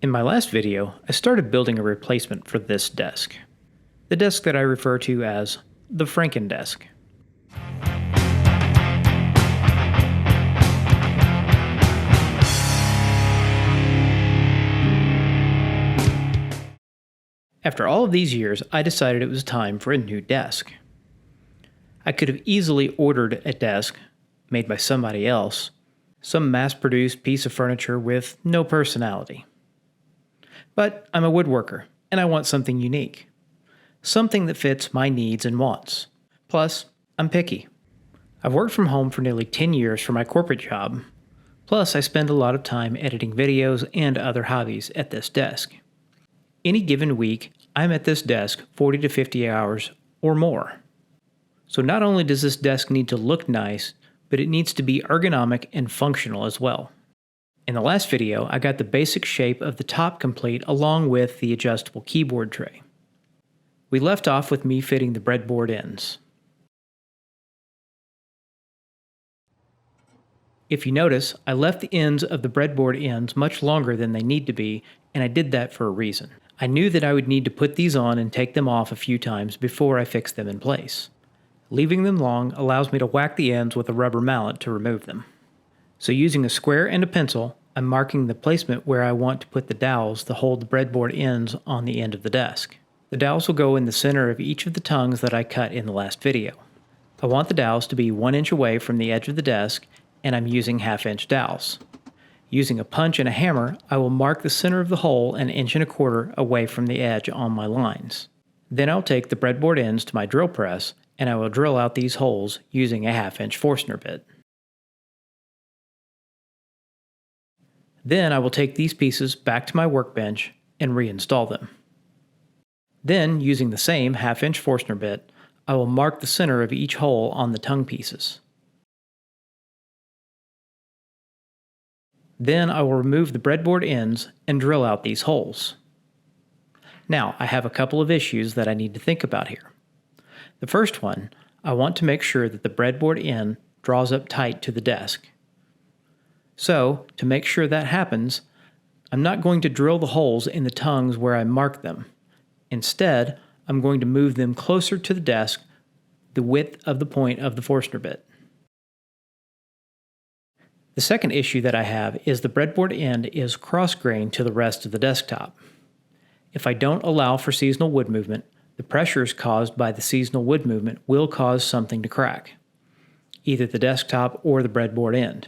In my last video, I started building a replacement for this desk. The desk that I refer to as the Franken Desk. After all of these years, I decided it was time for a new desk. I could have easily ordered a desk made by somebody else, some mass-produced piece of furniture with no personality. But I'm a woodworker, and I want something unique. Something that fits my needs and wants. Plus, I'm picky. I've worked from home for nearly 10 years for my corporate job. Plus, I spend a lot of time editing videos and other hobbies at this desk. Any given week, I'm at this desk 40 to 50 hours or more. So not only does this desk need to look nice, but it needs to be ergonomic and functional as well. In the last video, I got the basic shape of the top complete along with the adjustable keyboard tray. We left off with me fitting the breadboard ends. If you notice, I left the ends of the breadboard ends much longer than they need to be, and I did that for a reason. I knew that I would need to put these on and take them off a few times before I fixed them in place. Leaving them long allows me to whack the ends with a rubber mallet to remove them. So using a square and a pencil, I'm marking the placement where I want to put the dowels to hold the breadboard ends on the end of the desk. The dowels will go in the center of each of the tongues that I cut in the last video. I want the dowels to be 1 inch away from the edge of the desk, and I'm using 1/2 inch dowels. Using a punch and a hammer, I will mark the center of the hole 1 1/4 inch away from the edge on my lines. Then I'll take the breadboard ends to my drill press, and I will drill out these holes using a 1/2 inch Forstner bit. Then I will take these pieces back to my workbench and reinstall them. Then, using the same 1/2 inch Forstner bit, I will mark the center of each hole on the tongue pieces. Then I will remove the breadboard ends and drill out these holes. Now, I have a couple of issues that I need to think about here. The first one, I want to make sure that the breadboard end draws up tight to the desk. So, to make sure that happens, I'm not going to drill the holes in the tongues where I marked them. Instead, I'm going to move them closer to the desk, the width of the point of the Forstner bit. The second issue that I have is the breadboard end is cross-grained to the rest of the desktop. If I don't allow for seasonal wood movement, the pressures caused by the seasonal wood movement will cause something to crack, either the desktop or the breadboard end.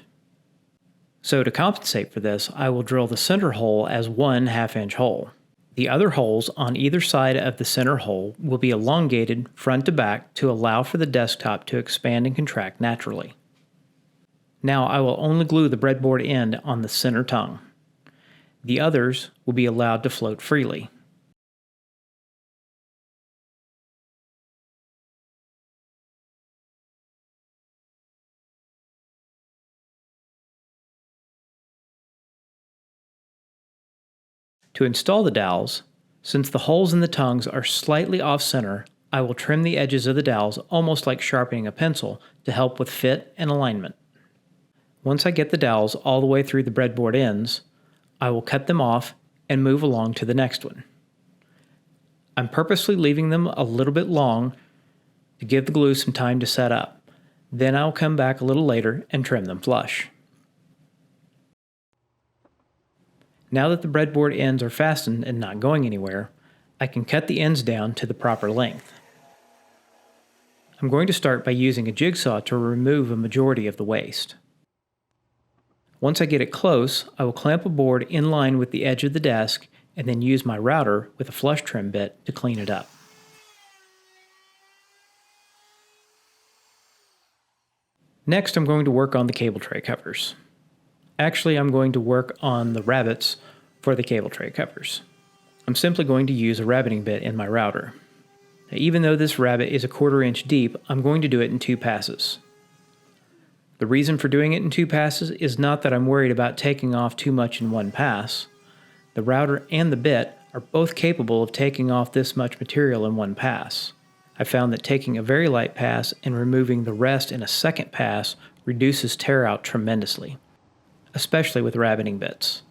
So to compensate for this, I will drill the center hole as 1 1/2 inch hole. The other holes on either side of the center hole will be elongated front to back to allow for the desktop to expand and contract naturally. Now I will only glue the breadboard end on the center tongue. The others will be allowed to float freely. To install the dowels, since the holes in the tongues are slightly off-center, I will trim the edges of the dowels almost like sharpening a pencil to help with fit and alignment. Once I get the dowels all the way through the breadboard ends, I will cut them off and move along to the next one. I'm purposely leaving them a little bit long to give the glue some time to set up. Then I'll come back a little later and trim them flush. Now that the breadboard ends are fastened and not going anywhere, I can cut the ends down to the proper length. I'm going to start by using a jigsaw to remove a majority of the waste. Once I get it close, I will clamp a board in line with the edge of the desk and then use my router with a flush trim bit to clean it up. Next, I'm going to work on the cable tray covers. Actually, I'm going to work on the rabbets for the cable tray covers. I'm simply going to use a rabbiting bit in my router. Now, even though this rabbet is 1/4 inch deep, I'm going to do it in 2 passes. The reason for doing it in 2 passes is not that I'm worried about taking off too much in one pass. The router and the bit are both capable of taking off this much material in one pass. I found that taking a very light pass and removing the rest in a second pass reduces tear out tremendously, especially with rabbiting bits.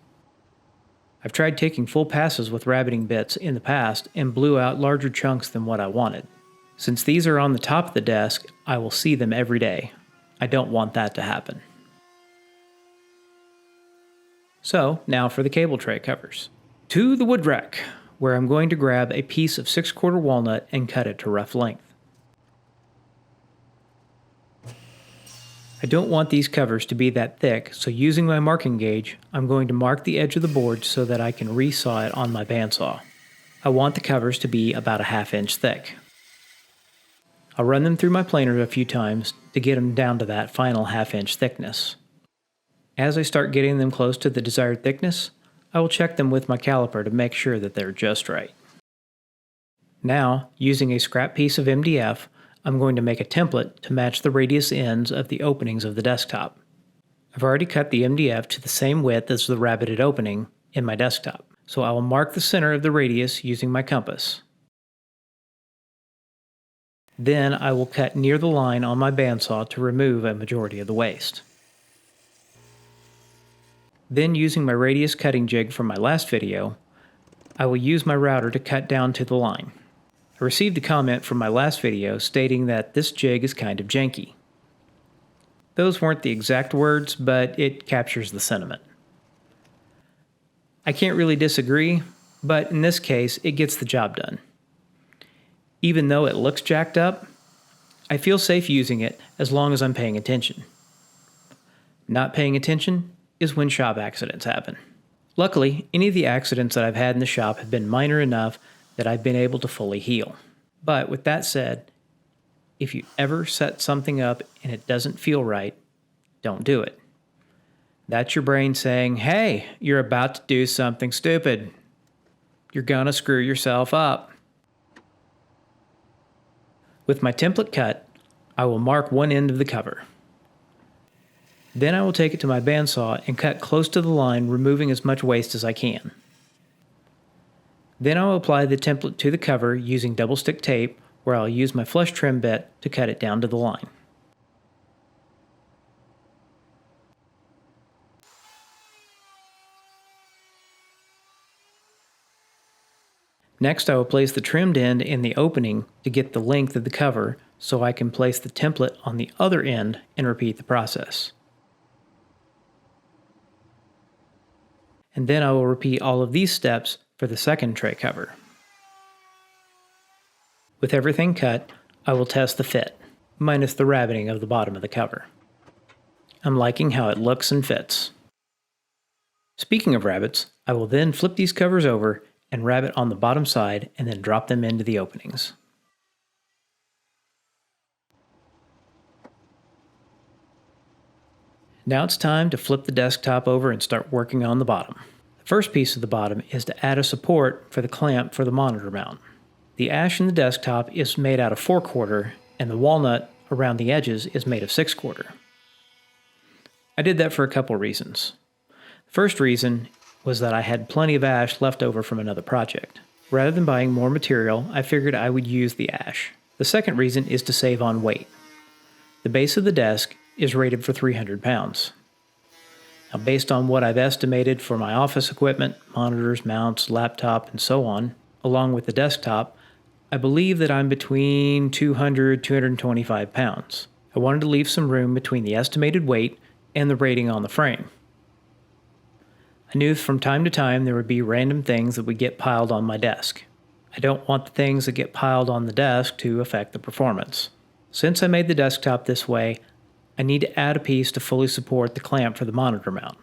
I've tried taking full passes with rabbiting bits in the past and blew out larger chunks than what I wanted. Since these are on the top of the desk, I will see them every day. I don't want that to happen. So, now for the cable tray covers. To the wood rack, where I'm going to grab a piece of 6/4 walnut and cut it to rough length. I don't want these covers to be that thick, so using my marking gauge, I'm going to mark the edge of the board so that I can resaw it on my bandsaw. I want the covers to be about a 1/2 inch thick. I'll run them through my planer a few times to get them down to that final 1/2 inch thickness. As I start getting them close to the desired thickness, I will check them with my caliper to make sure that they're just right. Now, using a scrap piece of MDF, I'm going to make a template to match the radius ends of the openings of the desktop. I've already cut the MDF to the same width as the rabbited opening in my desktop, so I will mark the center of the radius using my compass. Then I will cut near the line on my bandsaw to remove a majority of the waste. Then, using my radius cutting jig from my last video, I will use my router to cut down to the line. I received a comment from my last video stating that this jig is kind of janky. Those weren't the exact words, but it captures the sentiment. I can't really disagree, but in this case, it gets the job done. Even though it looks jacked up, I feel safe using it as long as I'm paying attention. Not paying attention is when shop accidents happen. Luckily, any of the accidents that I've had in the shop have been minor enough that I've been able to fully heal. But with that said, if you ever set something up and it doesn't feel right, don't do it. That's your brain saying, hey, you're about to do something stupid. You're gonna screw yourself up. With my template cut, I will mark one end of the cover. Then I will take it to my bandsaw and cut close to the line, removing as much waste as I can. Then I will apply the template to the cover using double stick tape, where I'll use my flush trim bit to cut it down to the line. Next, I will place the trimmed end in the opening to get the length of the cover so I can place the template on the other end and repeat the process. And then I will repeat all of these steps for the second tray cover. With everything cut, I will test the fit, minus the rabbiting of the bottom of the cover. I'm liking how it looks and fits. Speaking of rabbets, I will then flip these covers over and rabbet on the bottom side and then drop them into the openings. Now it's time to flip the desktop over and start working on the bottom. The first piece of the bottom is to add a support for the clamp for the monitor mount. The ash in the desktop is made out of 4/4 and the walnut around the edges is made of 6/4. I did that for a couple reasons. The first reason was that I had plenty of ash left over from another project. Rather than buying more material, I figured I would use the ash. The second reason is to save on weight. The base of the desk is rated for 300 pounds. Now, based on what I've estimated for my office equipment, monitors, mounts, laptop, and so on, along with the desktop, I believe that I'm between 200 to 225 pounds. I wanted to leave some room between the estimated weight and the rating on the frame. I knew from time to time there would be random things that would get piled on my desk. I don't want the things that get piled on the desk to affect the performance. Since I made the desktop this way, I need to add a piece to fully support the clamp for the monitor mount.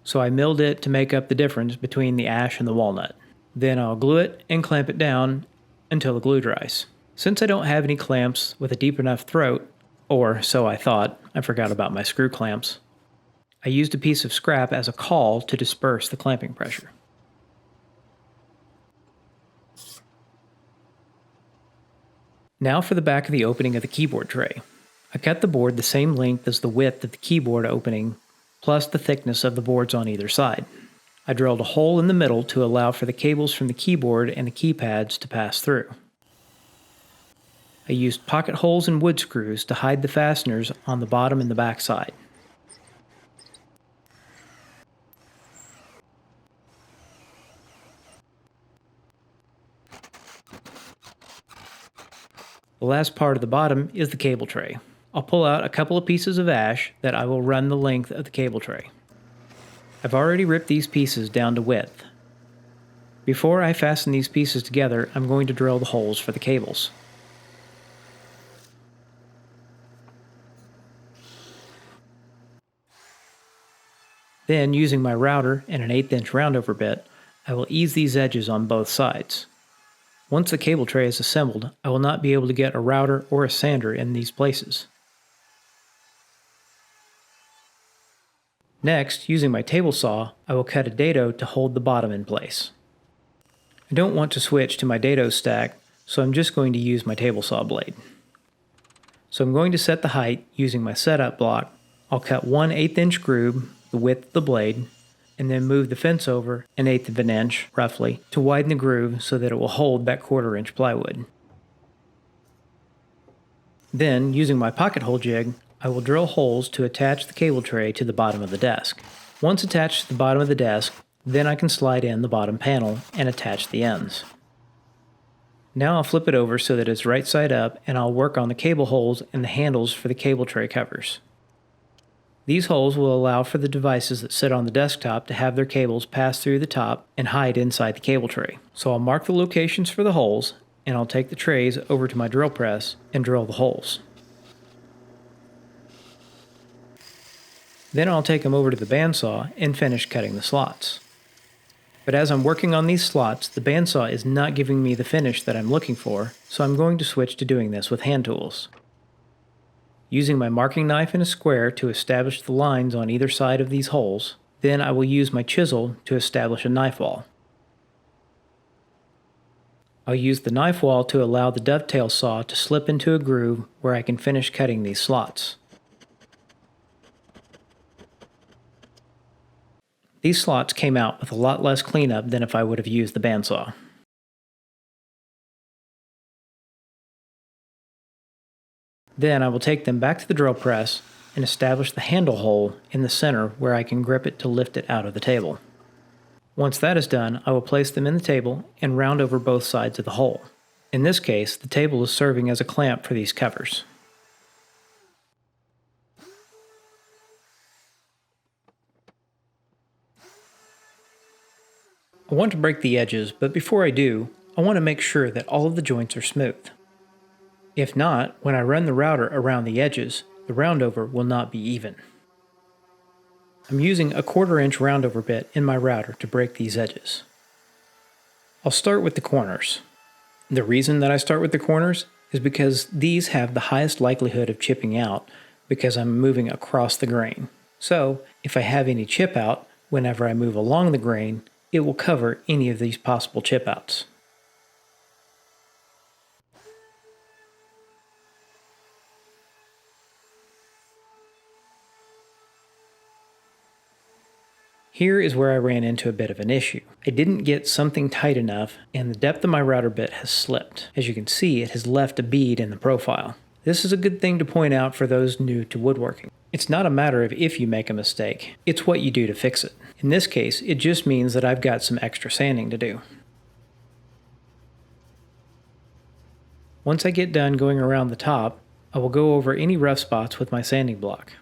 So I milled it to make up the difference between the ash and the walnut. Then I'll glue it and clamp it down until the glue dries. Since I don't have any clamps with a deep enough throat, or so I thought, I forgot about my screw clamps, I used a piece of scrap as a caul to disperse the clamping pressure. Now for the back of the opening of the keyboard tray. I cut the board the same length as the width of the keyboard opening, plus the thickness of the boards on either side. I drilled a hole in the middle to allow for the cables from the keyboard and the keypads to pass through. I used pocket holes and wood screws to hide the fasteners on the bottom and the back side. The last part of the bottom is the cable tray. I'll pull out a couple of pieces of ash that I will run the length of the cable tray. I've already ripped these pieces down to width. Before I fasten these pieces together, I'm going to drill the holes for the cables. Then, using my router and an 1/8 inch roundover bit, I will ease these edges on both sides. Once the cable tray is assembled, I will not be able to get a router or a sander in these places. Next, using my table saw, I will cut a dado to hold the bottom in place. I don't want to switch to my dado stack, so I'm just going to use my table saw blade. So I'm going to set the height using my setup block. I'll cut 1/8 inch groove, the width of the blade, and then move the fence over 1/8 of an inch, roughly, to widen the groove so that it will hold that 1/4 inch plywood. Then, using my pocket hole jig, I will drill holes to attach the cable tray to the bottom of the desk. Once attached to the bottom of the desk, then I can slide in the bottom panel and attach the ends. Now I'll flip it over so that it's right side up, and I'll work on the cable holes and the handles for the cable tray covers. These holes will allow for the devices that sit on the desktop to have their cables pass through the top and hide inside the cable tray. So I'll mark the locations for the holes, and I'll take the trays over to my drill press and drill the holes. Then I'll take them over to the bandsaw and finish cutting the slots. But as I'm working on these slots, the bandsaw is not giving me the finish that I'm looking for, so I'm going to switch to doing this with hand tools. Using my marking knife and a square to establish the lines on either side of these holes, then I will use my chisel to establish a knife wall. I'll use the knife wall to allow the dovetail saw to slip into a groove where I can finish cutting these slots. These slots came out with a lot less cleanup than if I would have used the bandsaw. Then I will take them back to the drill press and establish the handle hole in the center where I can grip it to lift it out of the table. Once that is done, I will place them in the table and round over both sides of the hole. In this case, the table is serving as a clamp for these covers. I want to break the edges, but before I do, I want to make sure that all of the joints are smooth. If not, when I run the router around the edges, the roundover will not be even. I'm using a 1/4 inch roundover bit in my router to break these edges. I'll start with the corners. The reason that I start with the corners is because these have the highest likelihood of chipping out because I'm moving across the grain. So, if I have any chip out, whenever I move along the grain, it will cover any of these possible chip outs. Here is where I ran into a bit of an issue. I didn't get something tight enough, and the depth of my router bit has slipped. As you can see, it has left a bead in the profile. This is a good thing to point out for those new to woodworking. It's not a matter of if you make a mistake, it's what you do to fix it. In this case, it just means that I've got some extra sanding to do. Once I get done going around the top, I will go over any rough spots with my sanding block.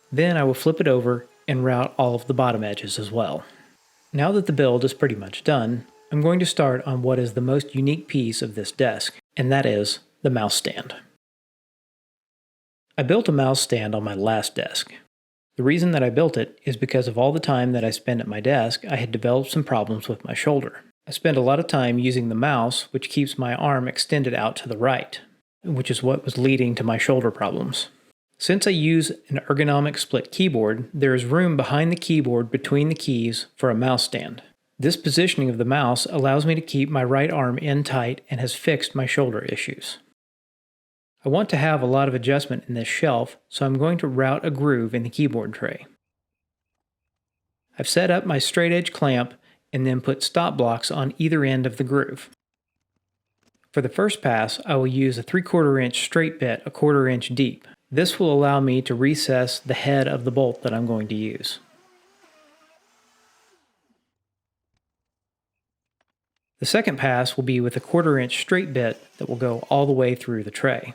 Then I will flip it over and route all of the bottom edges as well. Now that the build is pretty much done, I'm going to start on what is the most unique piece of this desk, and that is the mouse stand. I built a mouse stand on my last desk. The reason that I built it is because of all the time that I spent at my desk, I had developed some problems with my shoulder. I spent a lot of time using the mouse, which keeps my arm extended out to the right, which is what was leading to my shoulder problems. Since I use an ergonomic split keyboard, there is room behind the keyboard between the keys for a mouse stand. This positioning of the mouse allows me to keep my right arm in tight and has fixed my shoulder issues. I want to have a lot of adjustment in this shelf, so I'm going to route a groove in the keyboard tray. I've set up my straight edge clamp and then put stop blocks on either end of the groove. For the first pass, I will use a 3/4 inch straight bit 1/4 inch deep. This will allow me to recess the head of the bolt that I'm going to use. The second pass will be with a 1/4-inch straight bit that will go all the way through the tray.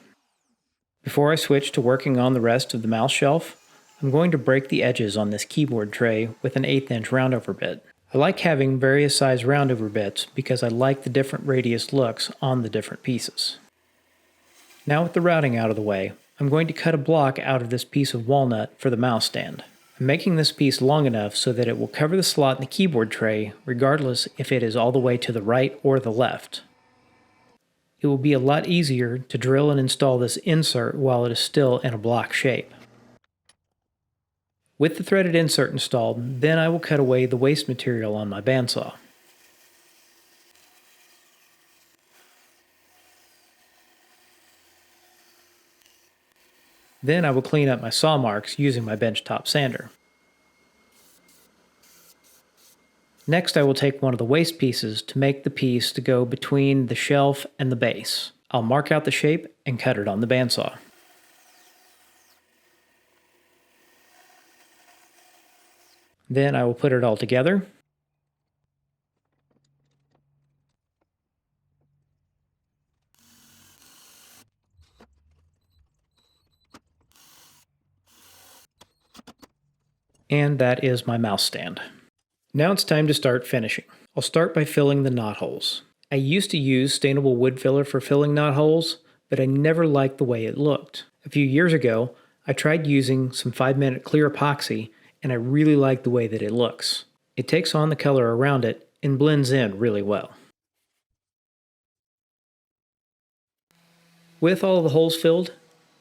Before I switch to working on the rest of the mouse shelf, I'm going to break the edges on this keyboard tray with an 1/8-inch roundover bit. I like having various size roundover bits because I like the different radius looks on the different pieces. Now with the routing out of the way, I'm going to cut a block out of this piece of walnut for the mouse stand. I'm making this piece long enough so that it will cover the slot in the keyboard tray regardless if it is all the way to the right or the left. It will be a lot easier to drill and install this insert while it is still in a block shape. With the threaded insert installed, then I will cut away the waste material on my bandsaw. Then I will clean up my saw marks using my benchtop sander. Next, I will take one of the waste pieces to make the piece to go between the shelf and the base. I'll mark out the shape and cut it on the bandsaw. Then I will put it all together. And that is my mouse stand. Now it's time to start finishing. I'll start by filling the knot holes. I used to use stainable wood filler for filling knot holes, but I never liked the way it looked. A few years ago, I tried using some 5-minute clear epoxy, and I really like the way that it looks. It takes on the color around it and blends in really well. With all the holes filled,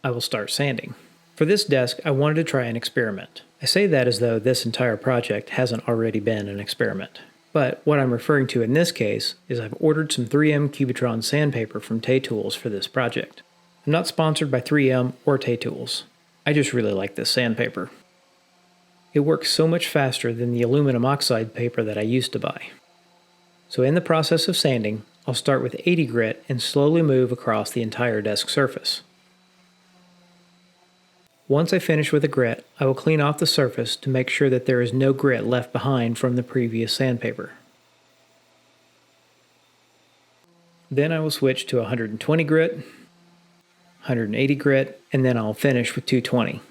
I will start sanding. For this desk, I wanted to try an experiment. I say that as though this entire project hasn't already been an experiment. But what I'm referring to in this case is I've ordered some 3M Cubitron sandpaper from Tay Tools for this project. I'm not sponsored by 3M or Tay Tools. I just really like this sandpaper. It works so much faster than the aluminum oxide paper that I used to buy. So in the process of sanding, I'll start with 80 grit and slowly move across the entire desk surface. Once I finish with the grit, I will clean off the surface to make sure that there is no grit left behind from the previous sandpaper. Then I will switch to 120 grit, 180 grit, and then I'll finish with 220.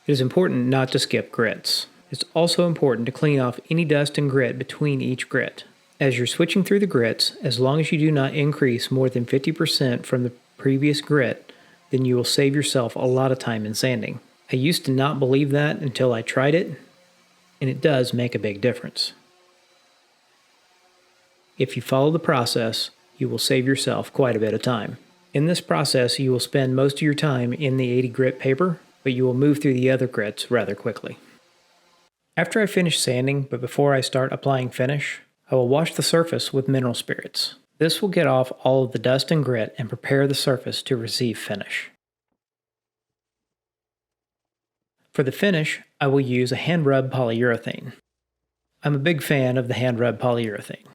It is important not to skip grits. It's also important to clean off any dust and grit between each grit. As you're switching through the grits, as long as you do not increase more than 50% from the previous grit, then you will save yourself a lot of time in sanding. I used to not believe that until I tried it, and it does make a big difference. If you follow the process, you will save yourself quite a bit of time. In this process, you will spend most of your time in the 80 grit paper, but you will move through the other grits rather quickly. After I finish sanding, but before I start applying finish, I will wash the surface with mineral spirits. This will get off all of the dust and grit and prepare the surface to receive finish. For the finish, I will use a hand-rub polyurethane. I'm a big fan of the hand-rub polyurethane.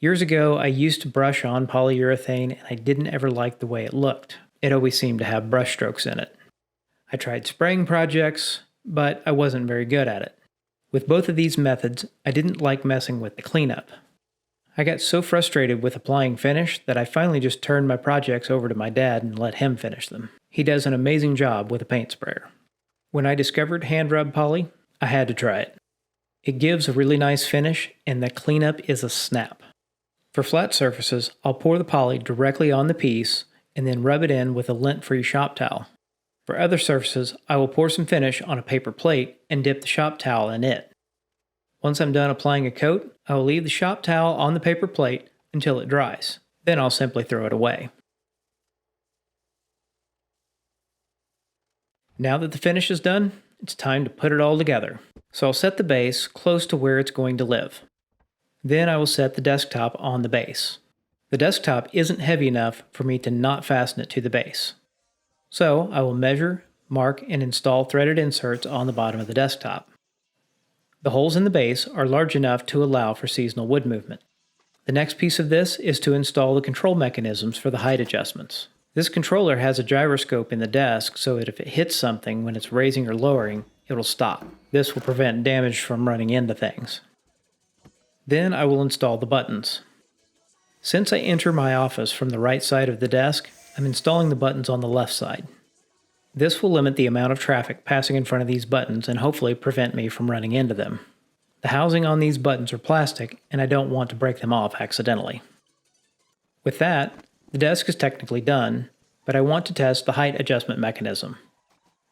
Years ago, I used to brush on polyurethane and I didn't ever like the way it looked. It always seemed to have brush strokes in it. I tried spraying projects, but I wasn't very good at it. With both of these methods, I didn't like messing with the cleanup. I got so frustrated with applying finish that I finally just turned my projects over to my dad and let him finish them. He does an amazing job with a paint sprayer. When I discovered hand rub poly, I had to try it. It gives a really nice finish and the cleanup is a snap. For flat surfaces, I'll pour the poly directly on the piece and then rub it in with a lint-free shop towel. For other surfaces, I will pour some finish on a paper plate and dip the shop towel in it. Once I'm done applying a coat, I will leave the shop towel on the paper plate until it dries. Then I'll simply throw it away. Now that the finish is done, it's time to put it all together. So I'll set the base close to where it's going to live. Then I will set the desktop on the base. The desktop isn't heavy enough for me to not fasten it to the base. So I will measure, mark, and install threaded inserts on the bottom of the desktop. The holes in the base are large enough to allow for seasonal wood movement. The next piece of this is to install the control mechanisms for the height adjustments. This controller has a gyroscope in the desk so that if it hits something when it's raising or lowering, it will stop. This will prevent damage from running into things. Then I will install the buttons. Since I enter my office from the right side of the desk, I'm installing the buttons on the left side. This will limit the amount of traffic passing in front of these buttons and hopefully prevent me from running into them. The housing on these buttons are plastic, and I don't want to break them off accidentally. With that, the desk is technically done, but I want to test the height adjustment mechanism.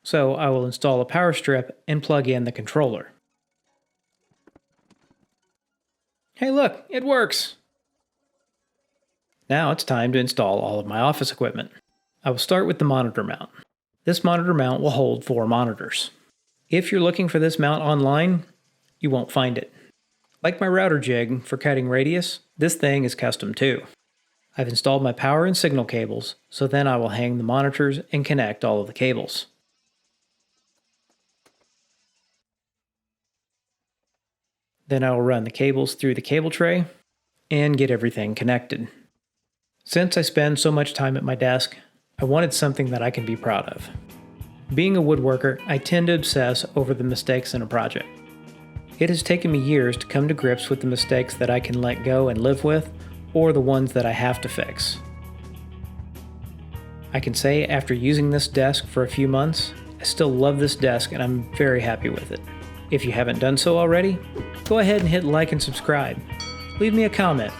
So I will install a power strip and plug in the controller. Hey look, it works! Now it's time to install all of my office equipment. I will start with the monitor mount. This monitor mount will hold 4 monitors. If you're looking for this mount online, you won't find it. Like my router jig for cutting radius, this thing is custom too. I've installed my power and signal cables, so then I will hang the monitors and connect all of the cables. Then I will run the cables through the cable tray and get everything connected. Since I spend so much time at my desk, I wanted something that I can be proud of. Being a woodworker, I tend to obsess over the mistakes in a project. It has taken me years to come to grips with the mistakes that I can let go and live with, or the ones that I have to fix. I can say after using this desk for a few months, I still love this desk and I'm very happy with it. If you haven't done so already, go ahead and hit like and subscribe. Leave me a comment,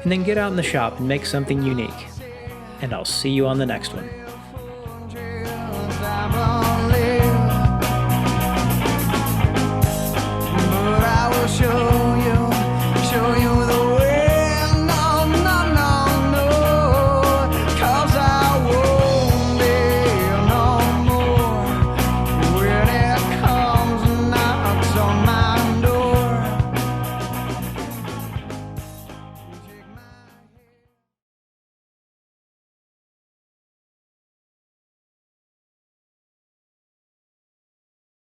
and then get out in the shop and make something unique. And I'll see you on the next one. Show